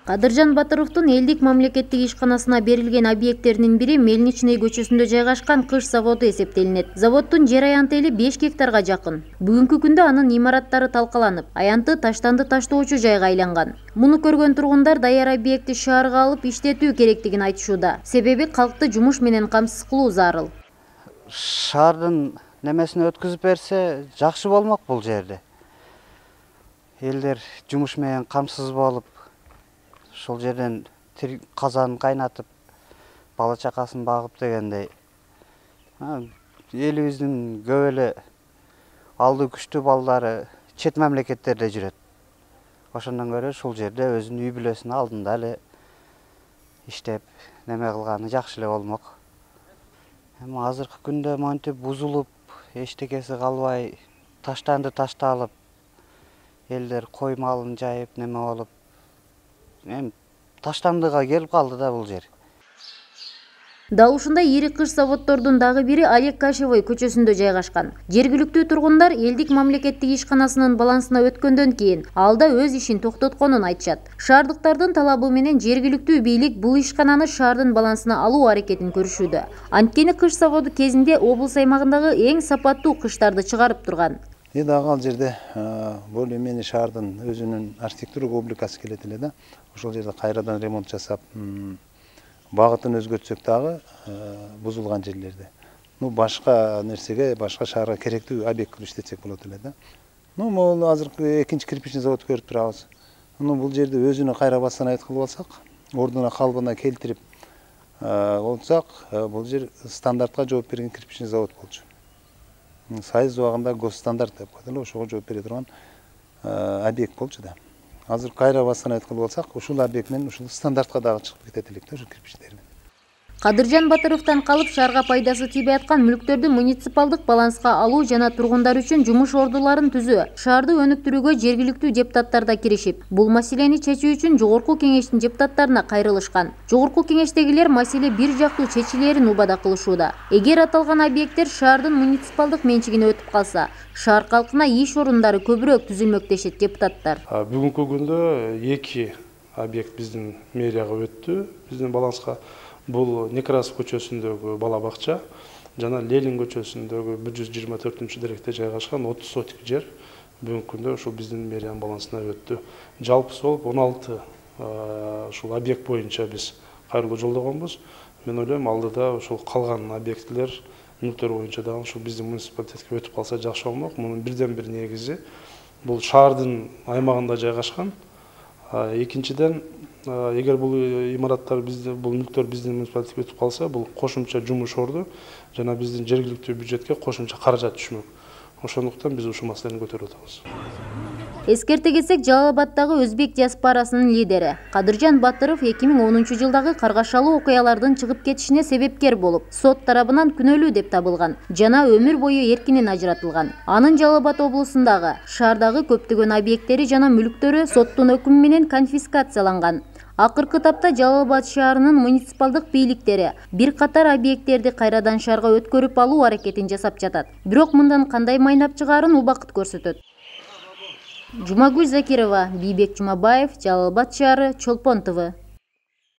Кадыржан Батыровдун элдик мамлекеттик ишканасына берилген объекттеринин бири Мельничный көчөсүндө жайгашкан кыш заводу эсептелинет. Заводдун жер аянты эли 5 гектарга жакын. Бүгүнкү күндө анын имараттары талкаланып, аянты таштанды таштоочу жайга айланган. Муну көргөн тургундар даяр объектти шаарга алып иштетүү керектигин айтышууда. Себеби калкты жумуш менен камсыз кылуу зарыл. Шаардын немесин өткүзүп берсе жакшы болмок бул жерде. Элдер жумуш менен камсыз болуп, ошол жерден казанын кайнатып, бала чакасын багып дегендей. Элибиздин көп эле алды күчтүү балдары чет мамлекеттерде жүрөт. Ошондон көрө ушул жерде өзүнүн үй бүлөсүнүн алдында эле иштеп, неме кылганы жакшы эле болмок. Эми азыркы күндө монтип бузулуп, эчтекеси калбай, таштанды ташталып, элдер кой малын жайып, неме болуп, эми таштандыга келип калды да бул жер. Дал ушундай ири кыш заводдордун дагы бири Олег Кашевой көчөсүндө жайгашкан. Жергиликтүү тургундар элдик мамлекеттик ишканасынын балансына өткөндөн кийин алда өз ишин токтотконун айтышат. Шаардыктардын талабы менен жергиликтүү бийлик бул ишкананы шаардын балансына алуу аракетин көрүшүүдө. Анткени кыш заводу кезинде облус аймагындагы эң сапаттуу кыштарды чыгарып турган. Дагы ал жерде более менее шаардын өзүнүн архитектура обликасы келет эле да. Ошол жерде кайрадан ремонт жасап, багытын өзгөртсөк дагы бузулган жерлерде. Башка нерсеге, башка шаарга керектүү объект кылып иштетсек болот эле да. Могул азыркы экинчи кирпичный завод көрүп турабыз. Бул жерде өзүнө кайра восстановить кылып алсак, ордуна калыбына келтирип олсак, бул жер стандартка жооп берген кирпичный завод болчу. Сайыз убагында госстандарт деп коет эле, ошого жооп бере турган объект болчу да. Азыр кайра восстановить кылып алсак, ушул объект менен ушул стандартка дагы чыгып кетет элек да, ушул кирпичтер менен. Кадыржан Батыровдон калып шаарга пайдасы тийбей аткан мүлктөрдү муниципалдык баланска алуу жана тургундар үчүн жумуш ордуларын түзүү, шаарды өнүктүрүүгө жергиликтүү депутаттар да киришип, бул маселени чечүү үчүн жогорку кеңештин депутаттарына кайрылышкан. Жогорку кеңештегилер маселе бир жактуу чечилерин убада кылышууда. Эгер аталган объекттер шаардын муниципалдык менчигине өтүп калса, шаар калкына иш орундары көбүрөөк түзүлмөк дешет депутаттар. Бүгүнкү күндө 2 объект биздин мэрияга өттү, биздин баланска. Бул Некрасов көчөсүндөгү бала бакча жана Ленин көчөсүндөгү 124-директе жайгашкан 30 сотик жер бүгүнкү күндө ушул биздин мэриянын балансына өттү. Жалпысы болуп 16 ушул объект боюнча биз кайрылуу жолдогонбуз. Мен ойлойм, алдыда ушул калган объектилер, мүлктөр боюнча дагы ушул биздин муниципалитетке өтүп калса жакшы болмок. Мунун бирден бир негизи бул шаардын аймагында жайгашкан. Экинчиден, эгер бул имараттар бул мүлктөр биздин муниципалитетке өтүп калса, бул кошумча жумуш орду жана биздин жергиликтүү бюджетке кошумча каражат түшмөк. Ошондуктан биз ушул маселени көтөрүп атабыз. Эскерте кетсек, Жалал Абаддагы өзбек диаспорасынын лидери Кадыржан Батыров 2010-жылдагы каргашалуу окуялардын чыгып кетишине себепкер болуп, сот тарабынан күнөөлүү деп табылган жана өмүр бою эркинен ажыратылган. Анын Жалал Абад облусундагы шаардагы көптөгөн объекттери жана мүлктөрү соттун өкүмү менен конфискацияланган. Акыркы тапта Жалал Абад шаарынын муниципалдык бийликтери бир катар объекттерди кайрадан шаарга өткөрүп алуу аракетин жасап жатат. Бирок мындан кандай майнап чыгаарын убакыт көрсөтөт. Жумагүл Закирова, Бийбек Жумабаев, Жалал Абад шаары, Чолпон ТВ.